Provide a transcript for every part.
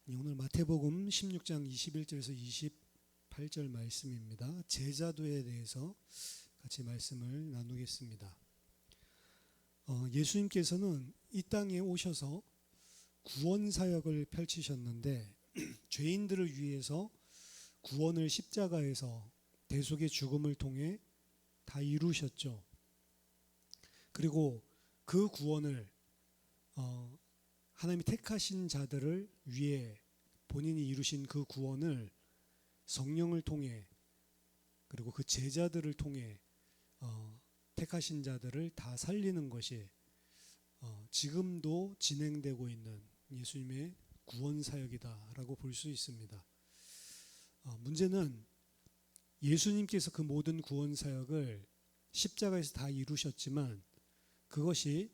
오늘 마태복음 16장 21절에서 28절 말씀입니다. 제자도에 대해서 같이 말씀을 나누겠습니다. 예수님께서는 이 땅에 오셔서 구원 사역을 펼치셨는데 죄인들을 위해서 구원을 십자가에서 대속의 죽음을 통해 다 이루셨죠. 그리고 그 구원을 하나님이 택하신 자들을 위해 본인이 이루신 그 구원을 성령을 통해 그리고 그 제자들을 통해 택하신 자들을 다 살리는 것이 지금도 진행되고 있는 예수님의 구원 사역이다라고 볼 수 있습니다. 문제는 예수님께서 그 모든 구원 사역을 십자가에서 다 이루셨지만 그것이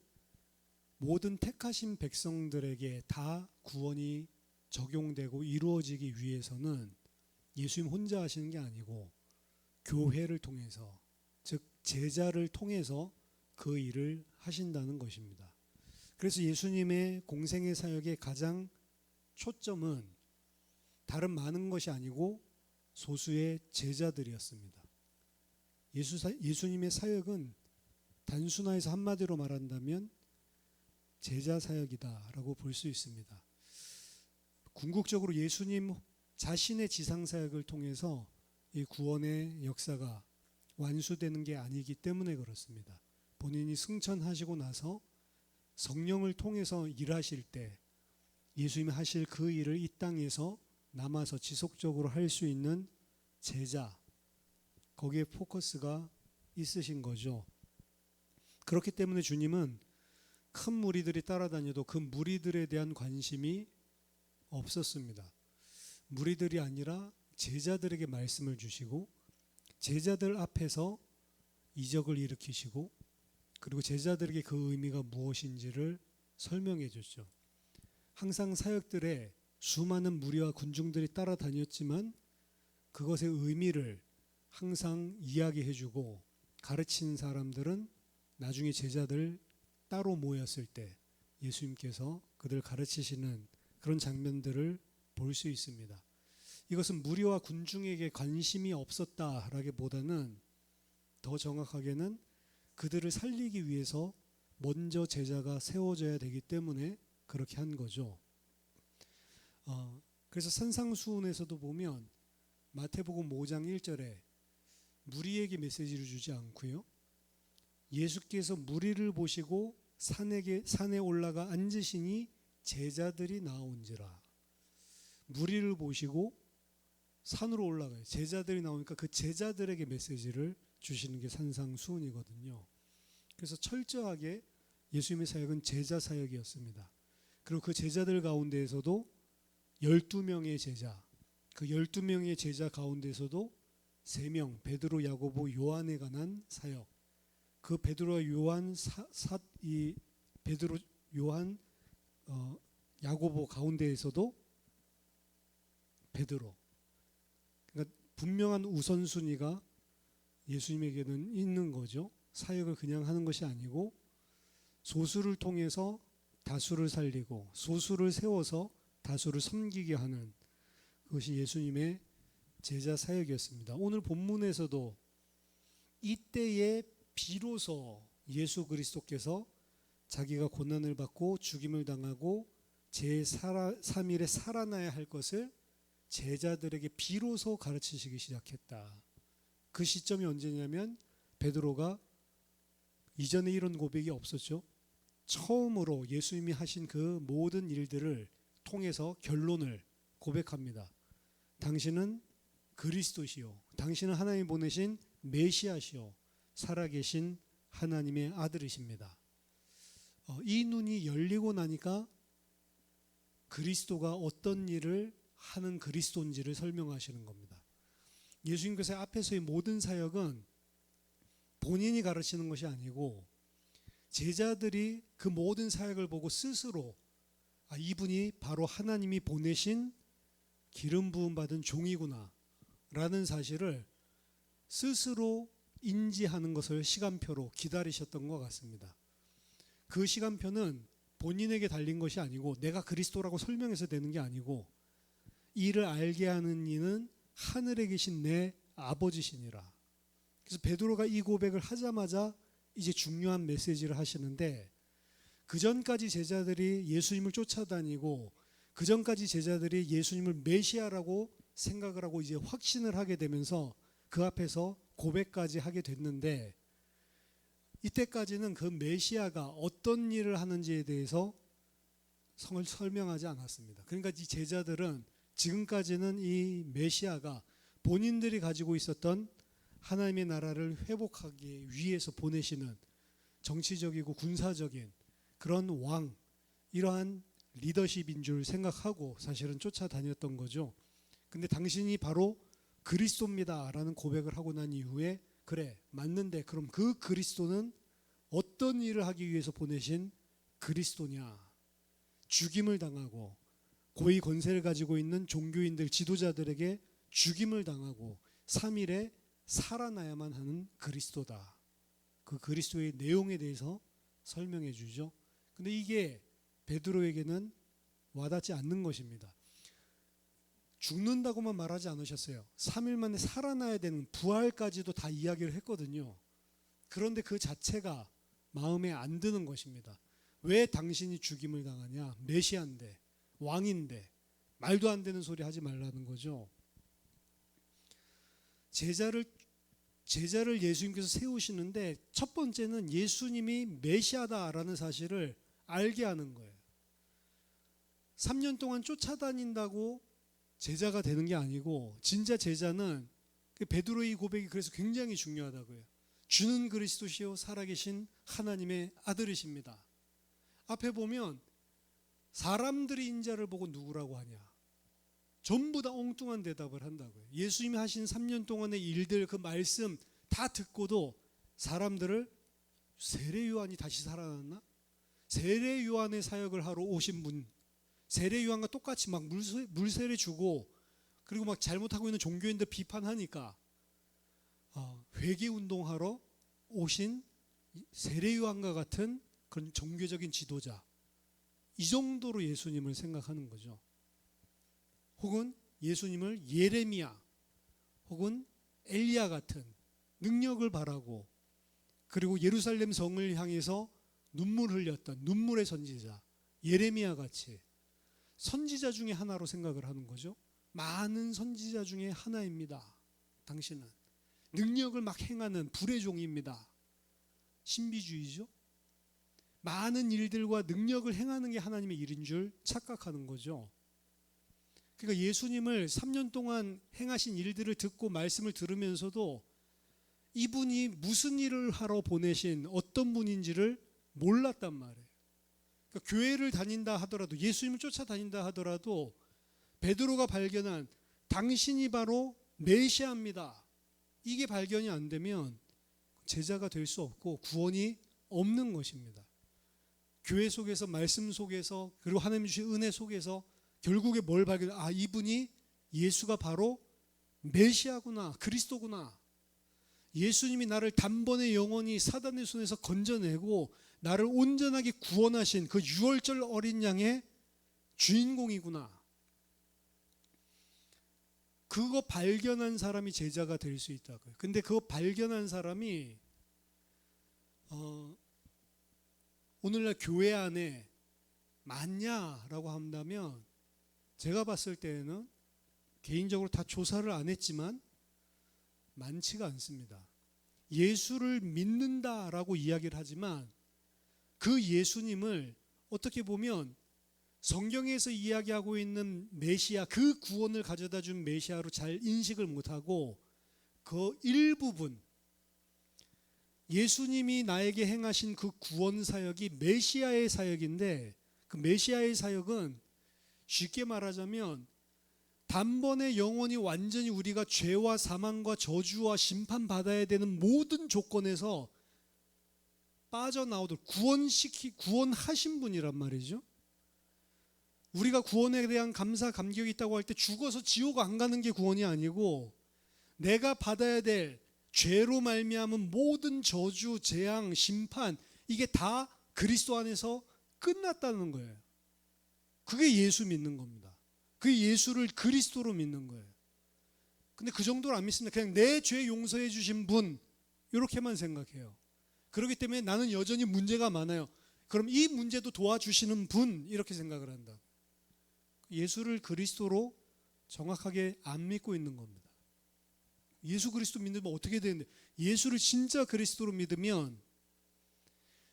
모든 택하신 백성들에게 다 구원이 적용되고 이루어지기 위해서는 예수님 혼자 하시는 게 아니고 교회를 통해서, 즉 제자를 통해서 그 일을 하신다는 것입니다. 그래서 예수님의 공생의 사역의 가장 초점은 다른 많은 것이 아니고 소수의 제자들이었습니다. 예수님의 사역은 단순화해서 한마디로 말한다면 제자 사역이다라고 볼 수 있습니다. 궁극적으로 예수님 자신의 지상 사역을 통해서 이 구원의 역사가 완수되는 게 아니기 때문에 그렇습니다. 본인이 승천하시고 나서 성령을 통해서 일하실 때 예수님이 하실 그 일을 이 땅에서 남아서 지속적으로 할 수 있는 제자, 거기에 포커스가 있으신 거죠. 그렇기 때문에 주님은 큰 무리들이 따라다녀도 그 무리들에 대한 관심이 없었습니다. 무리들이 아니라 제자들에게 말씀을 주시고 제자들 앞에서 이적을 일으키시고 그리고 제자들에게 그 의미가 무엇인지를 설명해 줬죠. 항상 사역들에 수많은 무리와 군중들이 따라다녔지만 그것의 의미를 항상 이야기해 주고 가르치는 사람들은 나중에 제자들 따로 모였을 때 예수님께서 그들 가르치시는 그런 장면들을 볼 수 있습니다. 이것은 무리와 군중에게 관심이 없었다라기보다는 더 정확하게는 그들을 살리기 위해서 먼저 제자가 세워져야 되기 때문에 그렇게 한 거죠. 그래서 산상수훈에서도 보면 마태복음 5장 1절에 무리에게 메시지를 주지 않고요. 예수께서 무리를 보시고 산에 올라가 앉으시니 제자들이 나온지라. 무리를 보시고 산으로 올라가요. 제자들이 나오니까 그 제자들에게 메시지를 주시는 게 산상수훈이거든요. 그래서 철저하게 예수님의 사역은 제자 사역이었습니다. 그리고 그 제자들 가운데에서도 12명의 제자, 그 12명의 제자 가운데서도 3명, 베드로, 야고보, 요한에 관한 사역, 그 베드로와 요한, 베드로, 요한, 야고보 가운데에서도 베드로. 그러니까 분명한 우선순위가 예수님에게는 있는 거죠. 사역을 그냥 하는 것이 아니고 소수를 통해서 다수를 살리고 소수를 세워서 다수를 섬기게 하는 그것이 예수님의 제자 사역이었습니다. 오늘 본문에서도 이때에 비로소 예수 그리스도께서 자기가 고난을 받고 죽임을 당하고 제3일에 살아나야 할 것을 제자들에게 비로소 가르치시기 시작했다. 그 시점이 언제냐면 베드로가 이전에 이런 고백이 없었죠. 처음으로 예수님이 하신 그 모든 일들을 통해서 결론을 고백합니다. 당신은 그리스도시요, 당신은 하나님이 보내신 메시아시요, 살아계신 하나님의 아들이십니다. 이 눈이 열리고 나니까 그리스도가 어떤 일을 하는 그리스도인지를 설명하시는 겁니다. 예수님께서 앞에서의 모든 사역은 본인이 가르치는 것이 아니고 제자들이 그 모든 사역을 보고 스스로 이분이 바로 하나님이 보내신 기름 부음 받은 종이구나 라는 사실을 스스로 인지하는 것을 시간표로 기다리셨던 것 같습니다. 그 시간표는 본인에게 달린 것이 아니고 내가 그리스도라고 설명해서 되는 게 아니고 이를 알게 하는 이는 하늘에 계신 내 아버지시니라. 그래서 베드로가 이 고백을 하자마자 이제 중요한 메시지를 하시는데, 그 전까지 제자들이 예수님을 쫓아다니고 그 전까지 제자들이 예수님을 메시아라고 생각을 하고 이제 확신을 하게 되면서 그 앞에서 고백까지 하게 됐는데, 이때까지는 그 메시아가 어떤 일을 하는지에 대해서 성을 설명하지 않았습니다. 그러니까 이 제자들은 지금까지는 이 메시아가 본인들이 가지고 있었던 하나님의 나라를 회복하기 위해서 보내시는 정치적이고 군사적인 그런 왕, 이러한 리더십인 줄 생각하고 사실은 쫓아다녔던 거죠. 근데 당신이 바로 그리스도입니다 라는 고백을 하고 난 이후에, 그래 맞는데 그럼 그 그리스도는 어떤 일을 하기 위해서 보내신 그리스도냐, 죽임을 당하고 고위 권세를 가지고 있는 종교인들 지도자들에게 죽임을 당하고 3일에 살아나야만 하는 그리스도다. 그 그리스도의 내용에 대해서 설명해 주죠. 근데 이게 베드로에게는 와닿지 않는 것입니다. 죽는다고만 말하지 않으셨어요. 3일 만에 살아나야 되는 부활까지도 다 이야기를 했거든요. 그런데 그 자체가 마음에 안 드는 것입니다. 왜 당신이 죽임을 당하냐? 메시아인데, 왕인데 말도 안 되는 소리 하지 말라는 거죠. 제자를 예수님께서 세우시는데 첫 번째는 예수님이 메시아다라는 사실을 알게 하는 거예요. 3년 동안 쫓아다닌다고 제자가 되는 게 아니고, 진짜 제자는 베드로의 고백이 그래서 굉장히 중요하다고요. 주는 그리스도시요 살아계신 하나님의 아들이십니다. 앞에 보면 사람들이 인자를 보고 누구라고 하냐, 전부 다 엉뚱한 대답을 한다고요. 예수님이 하신 3년 동안의 일들, 그 말씀 다 듣고도 사람들을 세례 요한이 다시 살아났나? 세례 요한의 사역을 하러 오신 분, 세례 요한과 똑같이 막 물세례 주고 그리고 막 잘못하고 있는 종교인들 비판하니까 회개 운동하러 오신 세례 요한과 같은 그런 종교적인 지도자, 이 정도로 예수님을 생각하는 거죠. 혹은 예수님을 예레미야 혹은 엘리야 같은 능력을 바라고, 그리고 예루살렘 성을 향해서 눈물 흘렸던 눈물의 선지자 예레미야 같이 선지자 중에 하나로 생각을 하는 거죠. 많은 선지자 중에 하나입니다. 당신은 능력을 막 행하는 불의 종입니다. 신비주의죠. 많은 일들과 능력을 행하는 게 하나님의 일인 줄 착각하는 거죠. 그러니까 예수님을 3년 동안 행하신 일들을 듣고 말씀을 들으면서도 이분이 무슨 일을 하러 보내신 어떤 분인지를 몰랐단 말이에요. 그러니까 교회를 다닌다 하더라도, 예수님을 쫓아다닌다 하더라도 베드로가 발견한 당신이 바로 메시아입니다, 이게 발견이 안 되면 제자가 될 수 없고 구원이 없는 것입니다. 교회 속에서, 말씀 속에서, 그리고 하나님 주신 은혜 속에서 결국에 뭘 발견해? 이분이 예수가 바로 메시아구나, 그리스도구나. 예수님이 나를 단번에 영원히 사단의 손에서 건져내고 나를 온전하게 구원하신 그 유월절 어린 양의 주인공이구나. 그거 발견한 사람이 제자가 될 수 있다고요. 근데 그거 발견한 사람이 오늘날 교회 안에 많냐라고 한다면, 제가 봤을 때는 개인적으로 다 조사를 안 했지만 많지가 않습니다. 예수를 믿는다라고 이야기를 하지만 그 예수님을 어떻게 보면 성경에서 이야기하고 있는 메시아, 그 구원을 가져다 준 메시아로 잘 인식을 못하고 그 일부분, 예수님이 나에게 행하신 그 구원 사역이 메시아의 사역인데, 그 메시아의 사역은 쉽게 말하자면 단번에 영원히 완전히 우리가 죄와 사망과 저주와 심판받아야 되는 모든 조건에서 빠져나오도록 구원하신 분이란 말이죠. 우리가 구원에 대한 감사 감격이 있다고 할 때 죽어서 지옥 안 가는 게 구원이 아니고, 내가 받아야 될 죄로 말미암은 모든 저주, 재앙, 심판, 이게 다 그리스도 안에서 끝났다는 거예요. 그게 예수 믿는 겁니다. 그 예수를 그리스도로 믿는 거예요. 근데 그 정도로 안 믿습니다. 그냥 내 죄 용서해 주신 분 이렇게만 생각해요. 그렇기 때문에 나는 여전히 문제가 많아요. 그럼 이 문제도 도와주시는 분 이렇게 생각을 한다. 예수를 그리스도로 정확하게 안 믿고 있는 겁니다. 예수 그리스도 믿으면 어떻게 되는데, 예수를 진짜 그리스도로 믿으면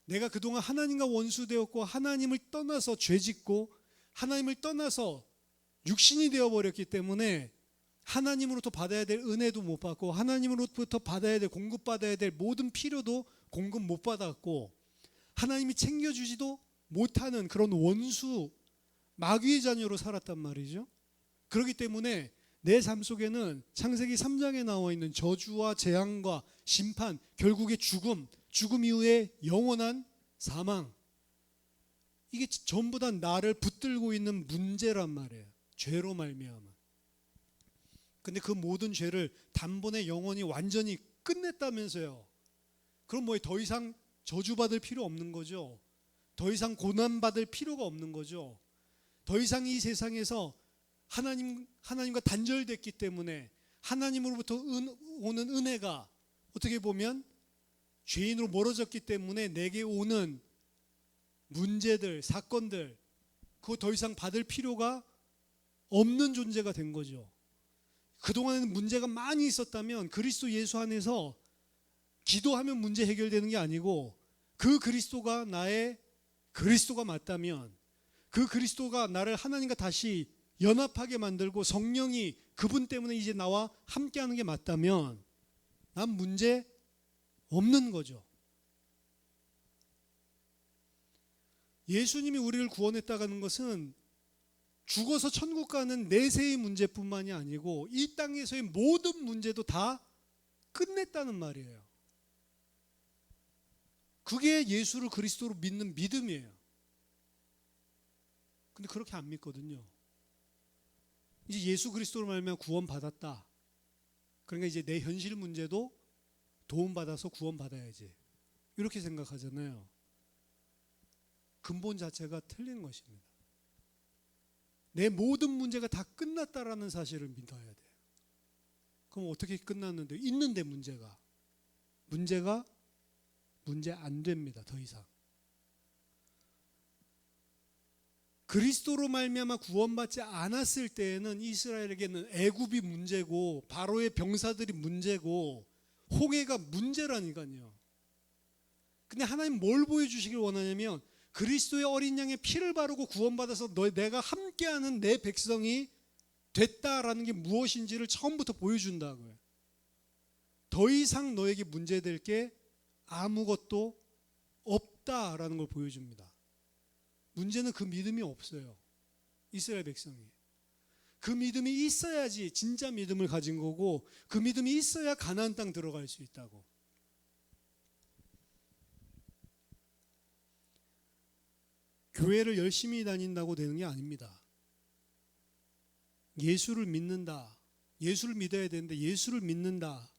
내가 그동안 하나님과 원수되었고 하나님을 떠나서 죄짓고 하나님을 떠나서 육신이 되어버렸기 때문에 하나님으로부터 받아야 될 은혜도 못 받고 하나님으로부터 받아야 될 공급받아야 될 모든 필요도 공급 못 받았고 하나님이 챙겨주지도 못하는 그런 원수 마귀의 자녀로 살았단 말이죠. 그렇기 때문에 내 삶 속에는 창세기 3장에 나와 있는 저주와 재앙과 심판, 결국의 죽음 이후에 영원한 사망, 이게 전부 다 나를 붙들고 있는 문제란 말이에요. 죄로 말미암아. 근데 그 모든 죄를 단번에 영원히 완전히 끝냈다면서요. 그럼 뭐 더 이상 저주받을 필요 없는 거죠. 더 이상 고난받을 필요가 없는 거죠. 더 이상 이 세상에서 하나님과 단절됐기 때문에 하나님으로부터 오는 은혜가 어떻게 보면 죄인으로 멀어졌기 때문에 내게 오는 문제들, 사건들, 그거 더 이상 받을 필요가 없는 존재가 된 거죠. 그동안에는 문제가 많이 있었다면 그리스도 예수 안에서 기도하면 문제 해결되는 게 아니고 그 그리스도가 나의 그리스도가 맞다면, 그 그리스도가 나를 하나님과 다시 연합하게 만들고 성령이 그분 때문에 이제 나와 함께하는 게 맞다면 난 문제 없는 거죠. 예수님이 우리를 구원했다는 것은 죽어서 천국 가는 내세의 문제뿐만이 아니고 이 땅에서의 모든 문제도 다 끝냈다는 말이에요. 그게 예수를 그리스도로 믿는 믿음이에요. 근데 그렇게 안 믿거든요. 이제 예수 그리스도로 말미암아 구원받았다. 그러니까 이제 내 현실 문제도 도움받아서 구원받아야지. 이렇게 생각하잖아요. 근본 자체가 틀린 것입니다. 내 모든 문제가 다 끝났다라는 사실을 믿어야 돼요. 그럼 어떻게 끝났는데? 있는데 문제가 문제 안 됩니다. 더 이상. 그리스도로 말미암아 구원받지 않았을 때에는 이스라엘에게는 애굽이 문제고 바로의 병사들이 문제고 홍해가 문제라니까요. 근데 하나님 뭘 보여주시길 원하냐면 그리스도의 어린 양의 피를 바르고 구원받아서 내가 함께하는 내 백성이 됐다라는 게 무엇인지를 처음부터 보여준다고요. 더 이상 너에게 문제될 게 아무것도 없다라는 걸 보여줍니다. 문제는 그 믿음이 없어요. 이스라엘 백성이. 그 믿음이 있어야지 진짜 믿음을 가진 거고 그 믿음이 있어야 가나안 땅 들어갈 수 있다고. 교회를 열심히 다닌다고 되는 게 아닙니다. 예수를 믿는다. 예수를 믿어야 되는데 예수를 믿는다.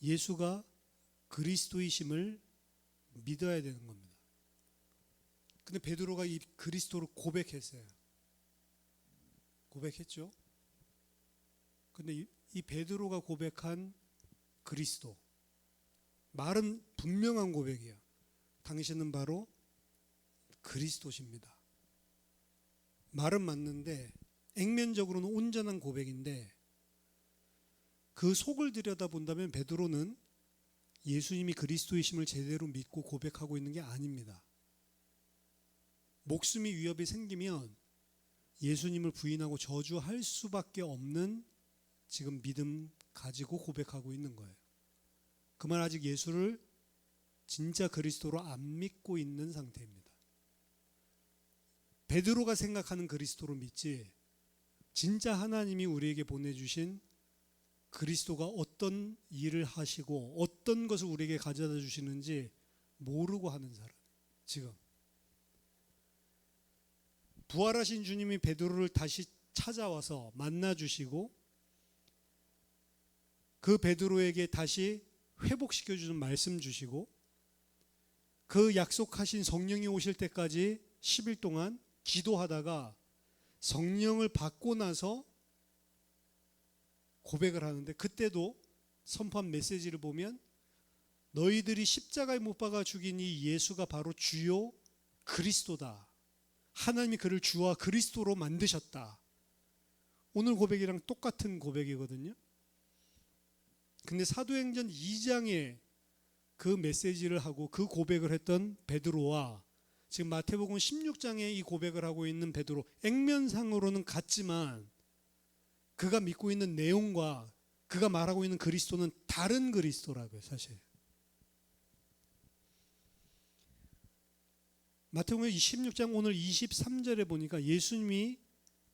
예수가 그리스도이심을 믿어야 되는 겁니다. 근데 베드로가 이 그리스도를 고백했어요. 고백했죠. 근데 이 베드로가 고백한 그리스도, 말은 분명한 고백이에요. 당신은 바로 그리스도십니다. 말은 맞는데 액면적으로는 온전한 고백인데 그 속을 들여다본다면 베드로는 예수님이 그리스도이심을 제대로 믿고 고백하고 있는 게 아닙니다. 목숨이 위협이 생기면 예수님을 부인하고 저주할 수밖에 없는 지금 믿음 가지고 고백하고 있는 거예요. 그 말 아직 예수를 진짜 그리스도로 안 믿고 있는 상태입니다. 베드로가 생각하는 그리스도로 믿지 진짜 하나님이 우리에게 보내주신 그리스도가 어떤 일을 하시고 어떤 것을 우리에게 가져다 주시는지 모르고 하는 사람. 지금 부활하신 주님이 베드로를 다시 찾아와서 만나주시고 그 베드로에게 다시 회복시켜주는 말씀 주시고 그 약속하신 성령이 오실 때까지 10일 동안 기도하다가 성령을 받고 나서 고백을 하는데, 그때도 선포한 메시지를 보면 너희들이 십자가에 못 박아 죽인 이 예수가 바로 주요 그리스도다. 하나님이 그를 주와 그리스도로 만드셨다. 오늘 고백이랑 똑같은 고백이거든요. 근데 사도행전 2장에 그 메시지를 하고 그 고백을 했던 베드로와 지금 마태복음 16장에 이 고백을 하고 있는 베드로, 액면상으로는 같지만 그가 믿고 있는 내용과 그가 말하고 있는 그리스도는 다른 그리스도라고요, 사실. 마태복음 16장 오늘 23절에 보니까 예수님이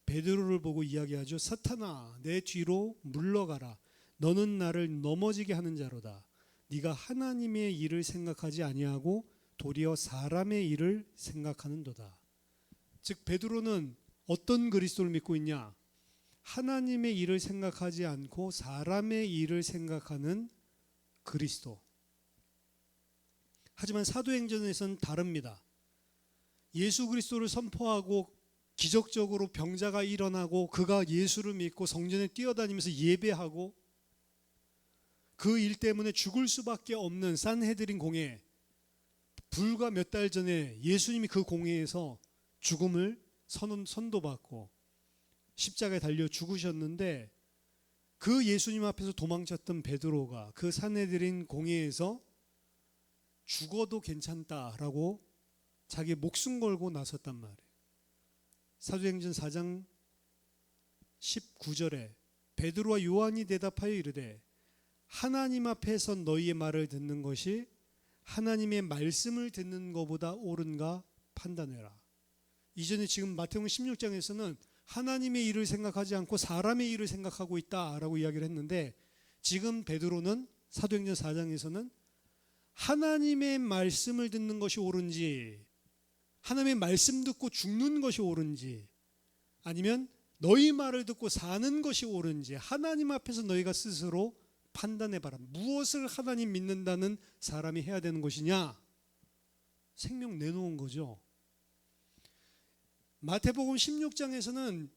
베드로를 보고 이야기하죠. 사탄아, 내 뒤로 물러가라. 너는 나를 넘어지게 하는 자로다. 네가 하나님의 일을 생각하지 아니하고 도리어 사람의 일을 생각하는도다. 즉 베드로는 어떤 그리스도를 믿고 있냐? 하나님의 일을 생각하지 않고 사람의 일을 생각하는 그리스도. 하지만 사도행전에서는 다릅니다. 예수 그리스도를 선포하고 기적적으로 병자가 일어나고 그가 예수를 믿고 성전에 뛰어다니면서 예배하고 그 일 때문에 죽을 수밖에 없는 산헤드린 공회, 불과 몇 달 전에 예수님이 그 공회에서 죽음을 선도받고 십자가에 달려 죽으셨는데, 그 예수님 앞에서 도망쳤던 베드로가 그 산헤드린 공회에서 죽어도 괜찮다라고 자기 목숨 걸고 나섰단 말이에요. 사도행전 4장 19절에 베드로와 요한이 대답하여 이르되 하나님 앞에서 너희의 말을 듣는 것이 하나님의 말씀을 듣는 것보다 옳은가 판단해라. 이전에 지금 마태복음 16장에서는 하나님의 일을 생각하지 않고 사람의 일을 생각하고 있다라고 이야기를 했는데, 지금 베드로는 사도행전 4장에서는 하나님의 말씀을 듣는 것이 옳은지, 하나님의 말씀 듣고 죽는 것이 옳은지, 아니면 너희 말을 듣고 사는 것이 옳은지 하나님 앞에서 너희가 스스로 판단해봐라. 무엇을 하나님 믿는다는 사람이 해야 되는 것이냐? 생명 내놓은 거죠. 마태복음 16장에서는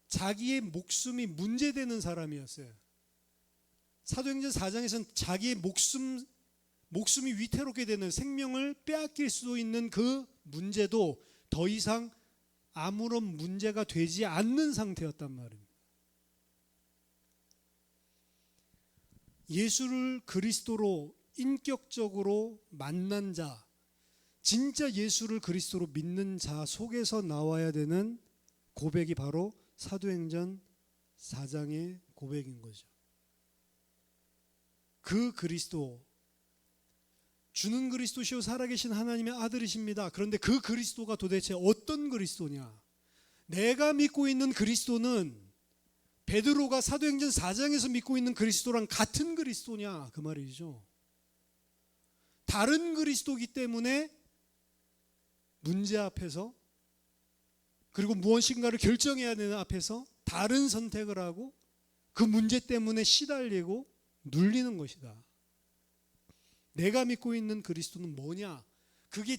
자기의 목숨이 문제되는 사람이었어요. 사도행전 4장에서는 자기의 목숨이 위태롭게 되는, 생명을 빼앗길 수도 있는 그 문제도 더 이상 아무런 문제가 되지 않는 상태였단 말입니다. 예수를 그리스도로 인격적으로 만난 자, 진짜 예수를 그리스도로 믿는 자 속에서 나와야 되는 고백이 바로 사도행전 4장의 고백인 거죠. 그 그리스도, 주는 그리스도시요 살아계신 하나님의 아들이십니다. 그런데 그 그리스도가 도대체 어떤 그리스도냐? 내가 믿고 있는 그리스도는 베드로가 사도행전 4장에서 믿고 있는 그리스도랑 같은 그리스도냐? 그 말이죠. 다른 그리스도이기 때문에 문제 앞에서, 그리고 무엇인가를 결정해야 되는 앞에서 다른 선택을 하고 그 문제 때문에 시달리고 눌리는 것이다. 내가 믿고 있는 그리스도는 뭐냐? 그게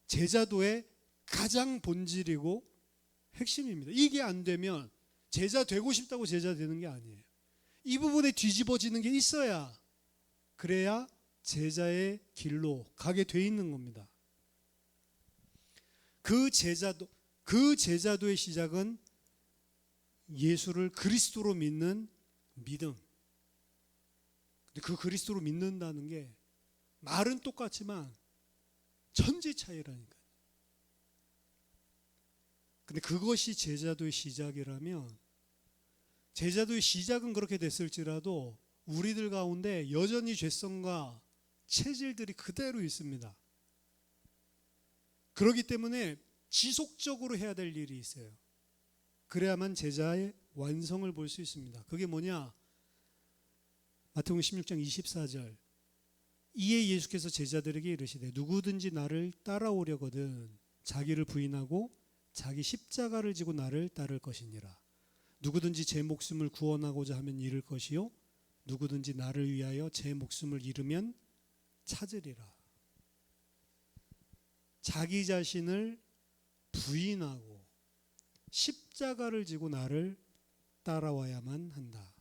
제자도의 가장 본질이고 핵심입니다. 이게 안 되면 제자 되고 싶다고 제자 되는 게 아니에요. 이 부분에 뒤집어지는 게 있어야, 그래야 제자의 길로 가게 돼 있는 겁니다. 그 제자도의 시작은 예수를 그리스도로 믿는 믿음. 근데 그 그리스도로 믿는다는 게 말은 똑같지만 천지 차이라니까요. 근데 그것이 제자도의 시작이라면, 제자도의 시작은 그렇게 됐을지라도 우리들 가운데 여전히 죄성과 체질들이 그대로 있습니다. 그렇기 때문에 지속적으로 해야 될 일이 있어요. 그래야만 제자의 완성을 볼 수 있습니다. 그게 뭐냐? 마태복음 16장 24절. 이에 예수께서 제자들에게 이르시되 누구든지 나를 따라오려거든 자기를 부인하고 자기 십자가를 지고 나를 따를 것이니라. 누구든지 제 목숨을 구원하고자 하면 잃을 것이요 누구든지 나를 위하여 제 목숨을 잃으면 찾으리라. 자기 자신을 부인하고 십자가를 지고 나를 따라와야만 한다.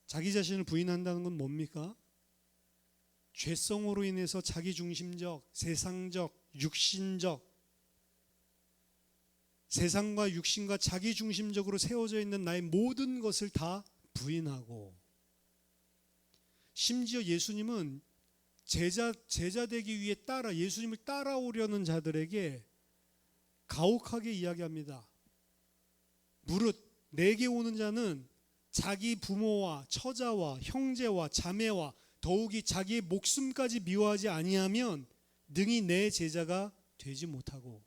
자기 자신을 부인한다는 건 뭡니까? 죄성으로 인해서 자기중심적, 세상적, 육신적, 세상과 육신과 자기중심적으로 세워져 있는 나의 모든 것을 다 부인하고, 심지어 예수님은 제자 되기 위해 예수님을 따라오려는 자들에게 가혹하게 이야기합니다. 무릇 내게 오는 자는 자기 부모와 처자와 형제와 자매와 더욱이 자기의 목숨까지 미워하지 아니하면 능히 내 제자가 되지 못하고,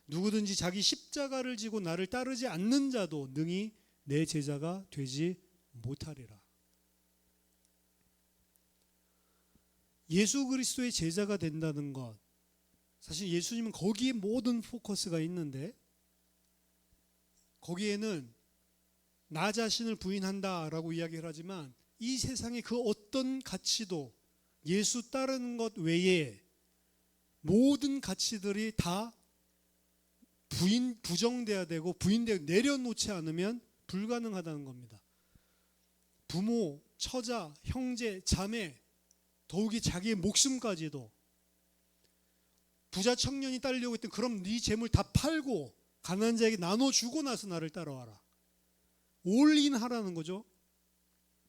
누구든지 자기 십자가를 지고 나를 따르지 않는 자도 능히 내 제자가 되지 못하리라. 예수 그리스도의 제자가 된다는 것, 사실 예수님은 거기에 모든 포커스가 있는데, 거기에는 나 자신을 부인한다라고 이야기를 하지만 이 세상의 그 어떤 가치도 예수 따르는 것 외에 모든 가치들이 다 부정돼야 되고 내려놓지 않으면 불가능하다는 겁니다. 부모, 처자, 형제, 자매, 더욱이 자기의 목숨까지도. 부자 청년이 따르려고 했더니 그럼 네 재물 다 팔고 가난한 자에게 나눠주고 나서 나를 따라와라. 올인 하라는 거죠.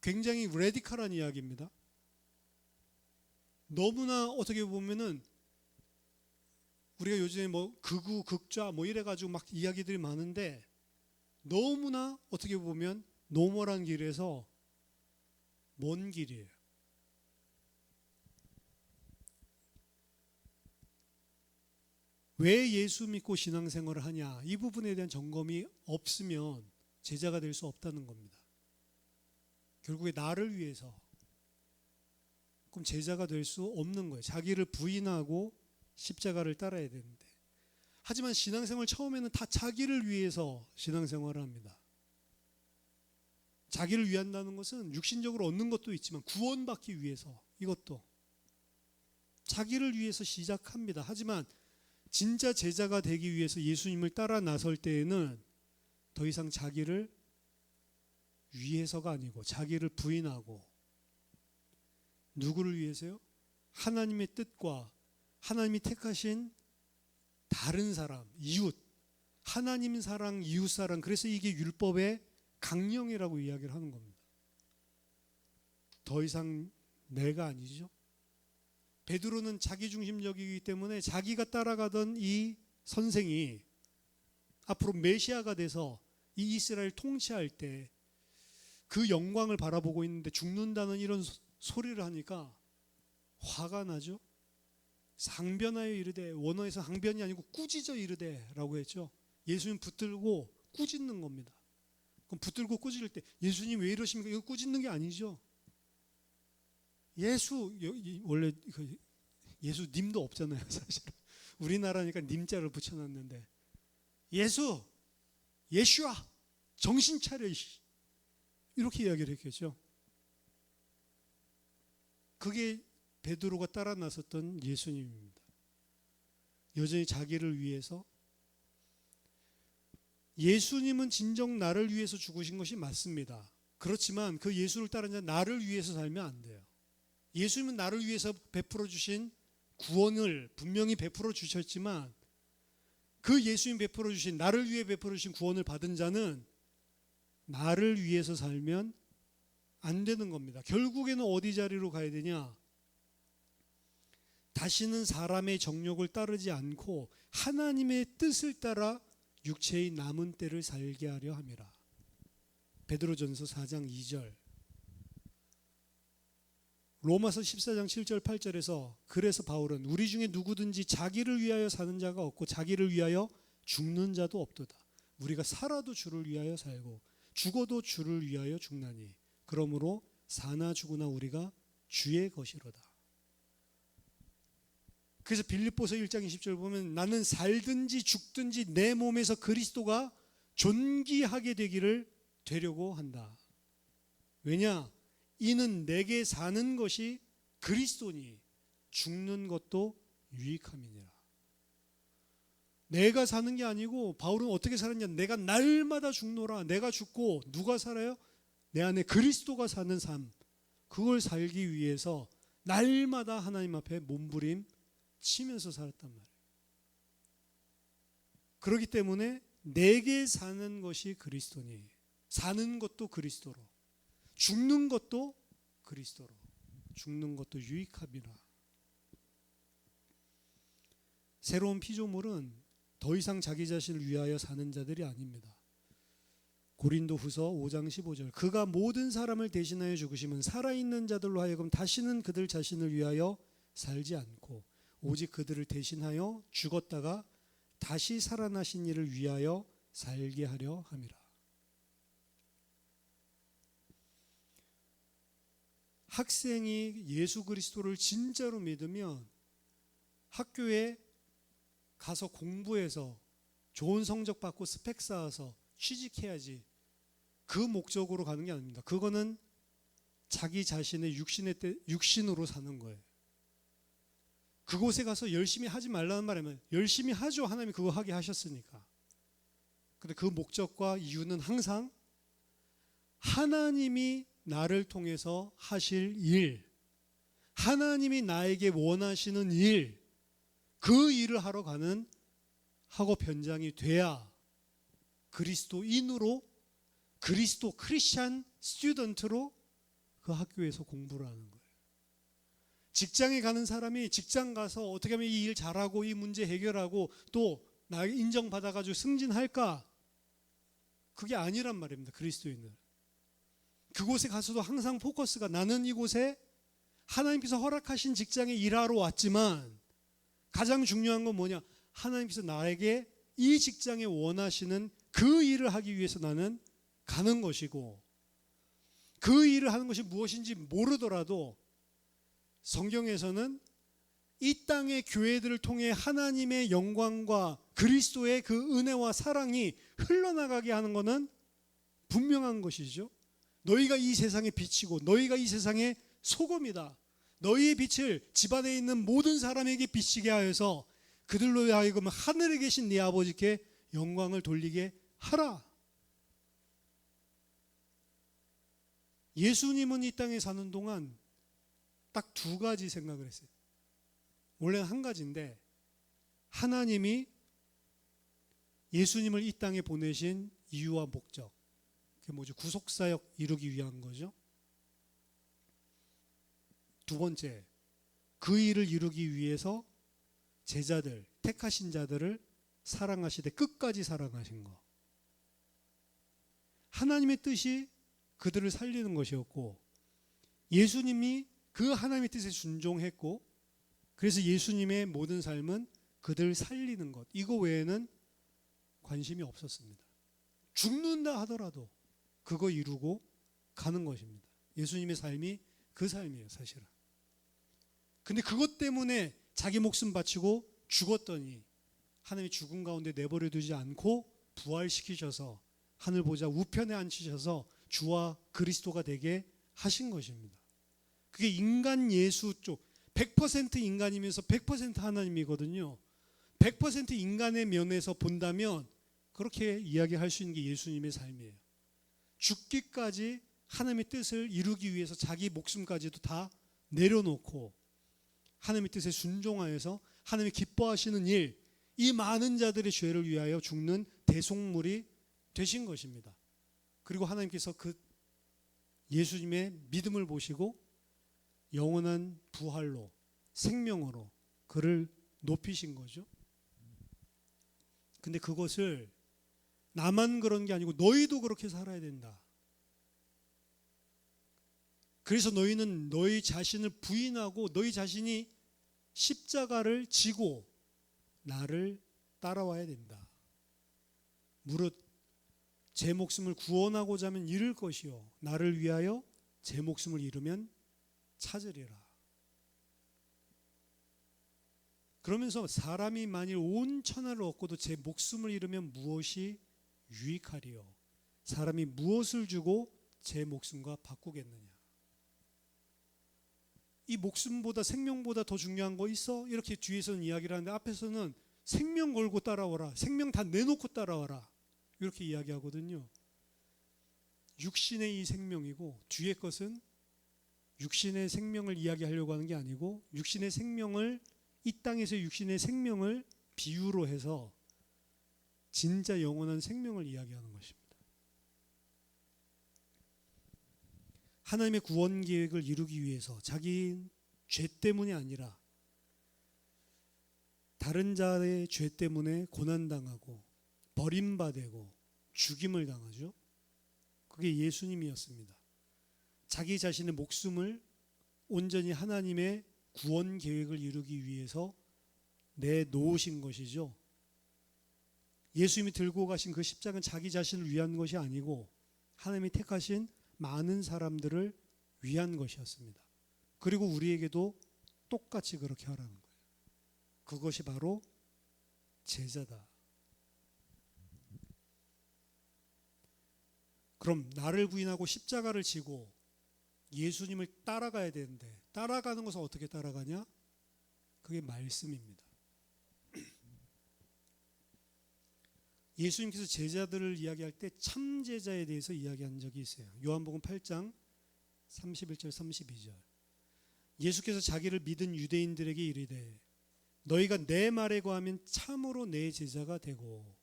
굉장히 레디컬한 이야기입니다. 너무나 어떻게 보면은 우리가 요즘에 뭐 극우, 극좌 뭐 이래가지고 막 이야기들이 많은데, 너무나 어떻게 보면 노멀한 길에서 먼 길이에요. 왜 예수 믿고 신앙생활을 하냐, 이 부분에 대한 점검이 없으면 제자가 될 수 없다는 겁니다. 결국에 나를 위해서, 그럼 제자가 될 수 없는 거예요. 자기를 부인하고 십자가를 따라야 되는데. 하지만 신앙생활 처음에는 다 자기를 위해서 신앙생활을 합니다. 자기를 위한다는 것은 육신적으로 얻는 것도 있지만 구원받기 위해서, 이것도 자기를 위해서 시작합니다. 하지만 진짜 제자가 되기 위해서 예수님을 따라 나설 때에는 더 이상 자기를 위해서가 아니고 자기를 부인하고, 누구를 위해서요? 하나님의 뜻과 하나님이 택하신 다른 사람, 이웃, 하나님 사랑, 이웃 사랑. 그래서 이게 율법의 강령이라고 이야기를 하는 겁니다. 더 이상 내가 아니죠. 베드로는 자기중심적이기 때문에 자기가 따라가던 이 선생이 앞으로 메시아가 돼서 이 이스라엘 통치할 때 그 영광을 바라보고 있는데 죽는다는 이런 소리를 하니까 화가 나죠. 상변하여 이르되, 원어에서 항변이 아니고 꾸짖어 이르되 라고 했죠. 예수님 붙들고 꾸짖는 겁니다. 그럼 붙들고 꾸짖을 때 예수님 왜 이러십니까? 이거 꾸짖는 게 아니죠. 원래 예수님도 없잖아요, 사실. 우리나라니까 님자를 붙여놨는데, 예수아 정신 차려, 이렇게 이야기를 했겠죠. 그게 베드로가 따라 나섰던 예수님입니다. 여전히 자기를 위해서. 예수님은 진정 나를 위해서 죽으신 것이 맞습니다. 그렇지만 그 예수를 따르는 자 나를 위해서 살면 안 돼요. 예수님은 나를 위해서 베풀어 주신 구원을 분명히 베풀어 주셨지만, 그 예수님 베풀어 주신, 나를 위해 베풀어 주신 구원을 받은 자는 나를 위해서 살면 안 되는 겁니다. 결국에는 어디 자리로 가야 되냐? 다시는 사람의 정욕을 따르지 않고 하나님의 뜻을 따라 육체의 남은 때를 살게 하려 함이라. 베드로전서 4장 2절. 로마서 14장 7절 8절에서 그래서 바울은 우리 중에 누구든지 자기를 위하여 사는 자가 없고 자기를 위하여 죽는 자도 없도다. 우리가 살아도 주를 위하여 살고 죽어도 주를 위하여 죽나니 그러므로 사나 죽으나 우리가 주의 것이로다. 그래서 빌립보서 1장 20절 보면 나는 살든지 죽든지 내 몸에서 그리스도가 존귀하게 되려고 한다. 왜냐? 이는 내게 사는 것이 그리스도니 죽는 것도 유익함이니라. 내가 사는 게 아니고 바울은 어떻게 살았냐? 내가 날마다 죽노라. 내가 죽고 누가 살아요? 내 안에 그리스도가 사는 삶. 그걸 살기 위해서 날마다 하나님 앞에 몸부림 치면서 살았단 말이에요. 그렇기 때문에 내게 사는 것이 그리스도니, 사는 것도 그리스도로, 죽는 것도 그리스도로, 죽는 것도 유익함이라. 새로운 피조물은 더 이상 자기 자신을 위하여 사는 자들이 아닙니다. 고린도후서 5장 15절, 그가 모든 사람을 대신하여 죽으심은 살아있는 자들로 하여금 다시는 그들 자신을 위하여 살지 않고 오직 그들을 대신하여 죽었다가 다시 살아나신 이를 위하여 살게 하려 함이라. 학생이 예수 그리스도를 진짜로 믿으면 학교에 가서 공부해서 좋은 성적 받고 스펙 쌓아서 취직해야지, 그 목적으로 가는 게 아닙니다. 그거는 자기 자신의 육신으로 사는 거예요. 그곳에 가서 열심히 하지 말라는 말이면 열심히 하죠. 하나님이 그거 하게 하셨으니까. 근데 그 목적과 이유는 항상 하나님이 나를 통해서 하실 일, 하나님이 나에게 원하시는 일, 그 일을 하러 가는 학업 현장이 돼야 그리스도인으로, 그리스도 크리스찬 스튜던트로 그 학교에서 공부를 하는 거예요. 직장에 가는 사람이 직장 가서 어떻게 하면 이 일 잘하고 이 문제 해결하고 또 나에게 인정받아가지고 승진할까? 그게 아니란 말입니다. 그리스도인은. 그곳에 가서도 항상 포커스가 나는 이곳에 하나님께서 허락하신 직장에 일하러 왔지만 가장 중요한 건 뭐냐? 하나님께서 나에게 이 직장에 원하시는 그 일을 하기 위해서 나는 가는 것이고, 그 일을 하는 것이 무엇인지 모르더라도 성경에서는 이 땅의 교회들을 통해 하나님의 영광과 그리스도의 그 은혜와 사랑이 흘러나가게 하는 것은 분명한 것이죠. 너희가 이 세상의 빛이고 너희가 이 세상의 소금이다. 너희의 빛을 집안에 있는 모든 사람에게 비치게 하여서 그들로 하여금 하늘에 계신 네 아버지께 영광을 돌리게 하라. 예수님은 이 땅에 사는 동안 딱 두 가지 생각을 했어요. 원래는 한 가지인데, 하나님이 예수님을 이 땅에 보내신 이유와 목적, 그게 뭐죠? 구속사역 이루기 위한 거죠. 두 번째, 그 일을 이루기 위해서 제자들, 택하신 자들을 사랑하시되 끝까지 사랑하신 거. 하나님의 뜻이 그들을 살리는 것이었고, 예수님이 그 하나님의 뜻에 순종했고, 그래서 예수님의 모든 삶은 그들 살리는 것, 이거 외에는 관심이 없었습니다. 죽는다 하더라도 그거 이루고 가는 것입니다. 예수님의 삶이 그 삶이에요, 사실은. 근데 그것 때문에 자기 목숨 바치고 죽었더니 하나님이 죽음 가운데 내버려 두지 않고 부활시키셔서 하늘 보좌 우편에 앉히셔서 주와 그리스도가 되게 하신 것입니다. 그게 인간 예수 쪽, 100% 인간이면서 100% 하나님이거든요. 100% 인간의 면에서 본다면 그렇게 이야기할 수 있는 게 예수님의 삶이에요. 죽기까지 하나님의 뜻을 이루기 위해서 자기 목숨까지도 다 내려놓고 하나님의 뜻에 순종하여서 하나님이 기뻐하시는 일, 이 많은 자들의 죄를 위하여 죽는 대속물이 되신 것입니다. 그리고 하나님께서 그 예수님의 믿음을 보시고 영원한 부활로, 생명으로 그를 높이신 거죠. 근데 그것을 나만 그런 게 아니고 너희도 그렇게 살아야 된다. 그래서 너희는 너희 자신을 부인하고 너희 자신이 십자가를 지고 나를 따라와야 된다. 무릇 제 목숨을 구원하고자 하면 잃을 것이요 나를 위하여 제 목숨을 잃으면 찾으리라. 그러면서 사람이 만일 온 천하를 얻고도 제 목숨을 잃으면 무엇이 유익하리요? 사람이 무엇을 주고 제 목숨과 바꾸겠느냐? 이 목숨보다 생명보다 더 중요한 거 있어? 이렇게 뒤에서는 이야기를 하는데 앞에서는 생명 걸고 따라와라. 생명 다 내놓고 따라와라. 이렇게 이야기하거든요. 육신의 이 생명이고 뒤에 것은 육신의 생명을 이야기하려고 하는 게 아니고 육신의 생명을 이 땅에서 육신의 생명을 비유로 해서 진짜 영원한 생명을 이야기하는 것입니다. 하나님의 구원 계획을 이루기 위해서 자기 죄 때문이 아니라 다른 자의 죄 때문에 고난당하고 버림받고 죽임을 당하죠. 그게 예수님이었습니다. 자기 자신의 목숨을 온전히 하나님의 구원 계획을 이루기 위해서 내놓으신 것이죠. 예수님이 들고 가신 그 십자가는 자기 자신을 위한 것이 아니고 하나님이 택하신 많은 사람들을 위한 것이었습니다. 그리고 우리에게도 똑같이 그렇게 하라는 거예요. 그것이 바로 제자다. 그럼 나를 부인하고 십자가를 지고 예수님을 따라가야 되는데 따라가는 것은 어떻게 따라가냐? 그게 말씀입니다. 예수님께서 제자들을 이야기할 때 참제자에 대해서 이야기한 적이 있어요. 요한복음 8장 31절 32절. 예수께서 자기를 믿은 유대인들에게 이르되 너희가 내 말에 거하면 참으로 내 제자가 되고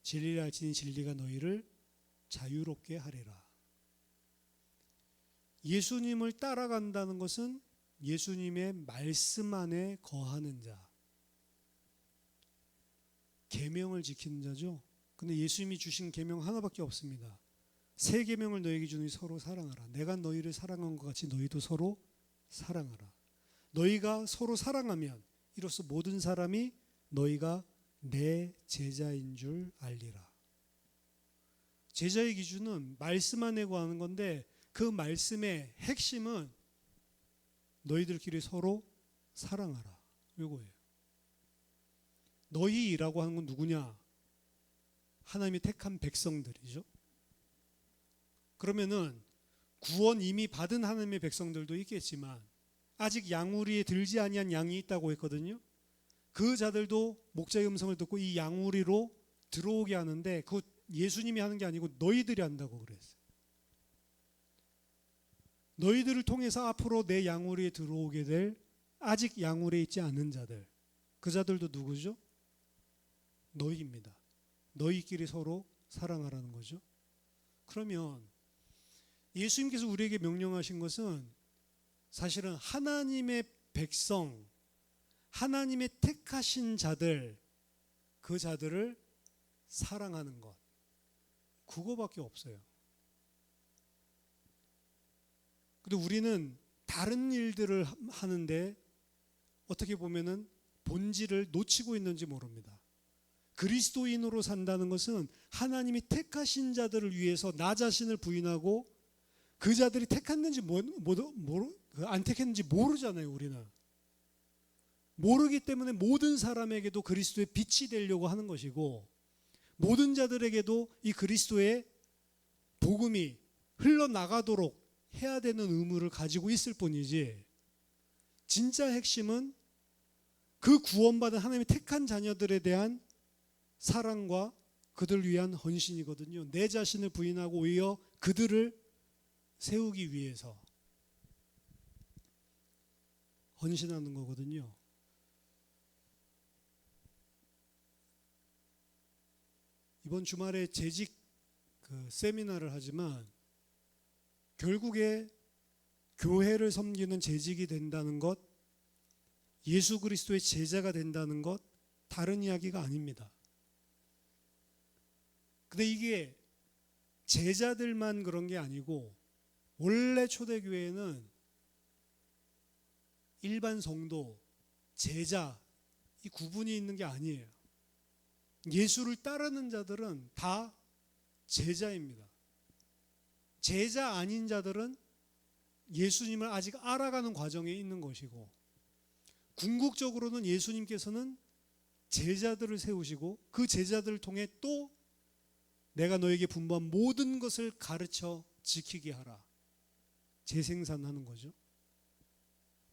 진리를 알지니 진리가 너희를 자유롭게 하리라. 예수님을 따라간다는 것은 예수님의 말씀 안에 거하는 자, 계명을 지키는 자죠. 근데 예수님이 주신 계명 하나밖에 없습니다. 새 계명을 너에게 주니 서로 사랑하라. 내가 너희를 사랑한 것 같이 너희도 서로 사랑하라. 너희가 서로 사랑하면 이로써 모든 사람이 너희가 내 제자인 줄 알리라. 제자의 기준은 말씀 안에 거하는 건데 그 말씀의 핵심은 너희들끼리 서로 사랑하라. 이거예요. 너희라고 하는 건 누구냐? 하나님이 택한 백성들이죠. 그러면은 구원 이미 받은 하나님의 백성들도 있겠지만 아직 양우리에 들지 아니한 양이 있다고 했거든요. 그 자들도 목자의 음성을 듣고 이 양우리로 들어오게 하는데 그거 예수님이 하는 게 아니고 너희들이 한다고 그랬어요. 너희들을 통해서 앞으로 내 양우리에 들어오게 될 아직 양우리에 있지 않은 자들, 그 자들도 누구죠? 너희입니다. 너희끼리 서로 사랑하라는 거죠. 그러면 예수님께서 우리에게 명령하신 것은 사실은 하나님의 백성, 하나님의 택하신 자들, 그 자들을 사랑하는 것, 그거밖에 없어요. 근데 우리는 다른 일들을 하는데 어떻게 보면은 본질을 놓치고 있는지 모릅니다. 그리스도인으로 산다는 것은 하나님이 택하신 자들을 위해서 나 자신을 부인하고 그 자들이 택했는지 안 택했는지 모르잖아요. 우리는 모르기 때문에 모든 사람에게도 그리스도의 빛이 되려고 하는 것이고 모든 자들에게도 이 그리스도의 복음이 흘러나가도록 해야 되는 의무를 가지고 있을 뿐이지 진짜 핵심은 그 구원받은 하나님의 택한 자녀들에 대한 사랑과 그들을 위한 헌신이거든요. 내 자신을 부인하고 오히려 그들을 세우기 위해서 헌신하는 거거든요. 이번 주말에 재직 세미나를 하지만 결국에 교회를 섬기는 재직이 된다는 것, 예수 그리스도의 제자가 된다는 것 다른 이야기가 아닙니다. 근데 이게 제자들만 그런 게 아니고 원래 초대교회는 일반 성도, 제자 이 구분이 있는 게 아니에요. 예수를 따르는 자들은 다 제자입니다. 제자 아닌 자들은 예수님을 아직 알아가는 과정에 있는 것이고 궁극적으로는 예수님께서는 제자들을 세우시고 그 제자들을 통해 또 내가 너에게 분부한 모든 것을 가르쳐 지키게 하라. 재생산하는 거죠.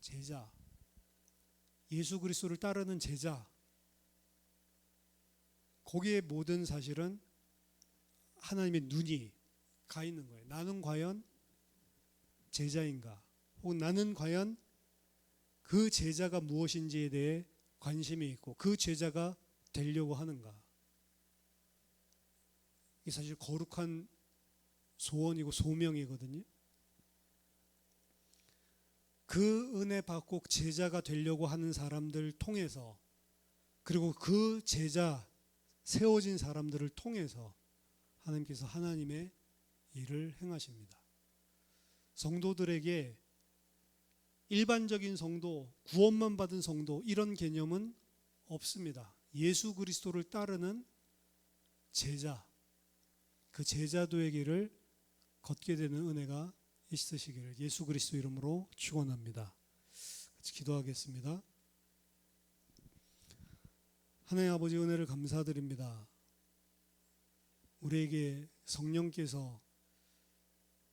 제자, 예수 그리스도를 따르는 제자, 거기에 모든 사실은 하나님의 눈이 가 있는 거예요. 나는 과연 제자인가? 혹은 나는 과연 그 제자가 무엇인지에 대해 관심이 있고 그 제자가 되려고 하는가? 이게 사실 거룩한 소원이고 소명이거든요. 그 은혜 받고 제자가 되려고 하는 사람들 통해서, 그리고 그 제자 세워진 사람들을 통해서 하나님께서 하나님의 일을 행하십니다. 성도들에게 일반적인 성도, 구원만 받은 성도, 이런 개념은 없습니다. 예수 그리스도를 따르는 제자, 그 제자도의 길을 걷게 되는 은혜가 있으시기를 예수 그리스도 이름으로 축원합니다. 같이 기도하겠습니다. 하나님 아버지, 은혜를 감사드립니다. 우리에게 성령께서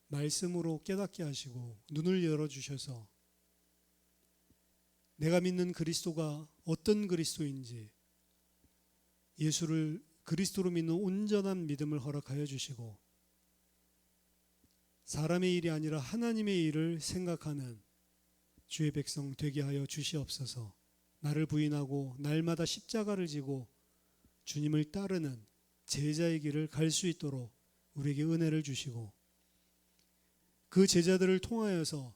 말씀으로 깨닫게 하시고 눈을 열어주셔서 내가 믿는 그리스도가 어떤 그리스도인지, 예수를 그리스도로 믿는 온전한 믿음을 허락하여 주시고 사람의 일이 아니라 하나님의 일을 생각하는 주의 백성 되게 하여 주시옵소서. 나를 부인하고 날마다 십자가를 지고 주님을 따르는 제자의 길을 갈 수 있도록 우리에게 은혜를 주시고, 그 제자들을 통하여서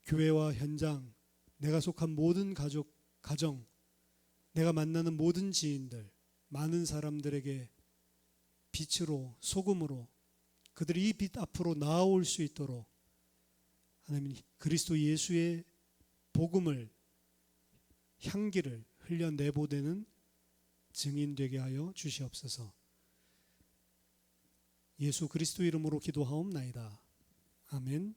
교회와 현장, 내가 속한 모든 가정, 내가 만나는 모든 지인들, 많은 사람들에게 빛으로, 소금으로 그들이 이 빛 앞으로 나아올 수 있도록 하나님 그리스도 예수의 복음을, 향기를 흘려내보내는 증인 되게 하여 주시옵소서. 예수 그리스도 이름으로 기도하옵나이다. 아멘.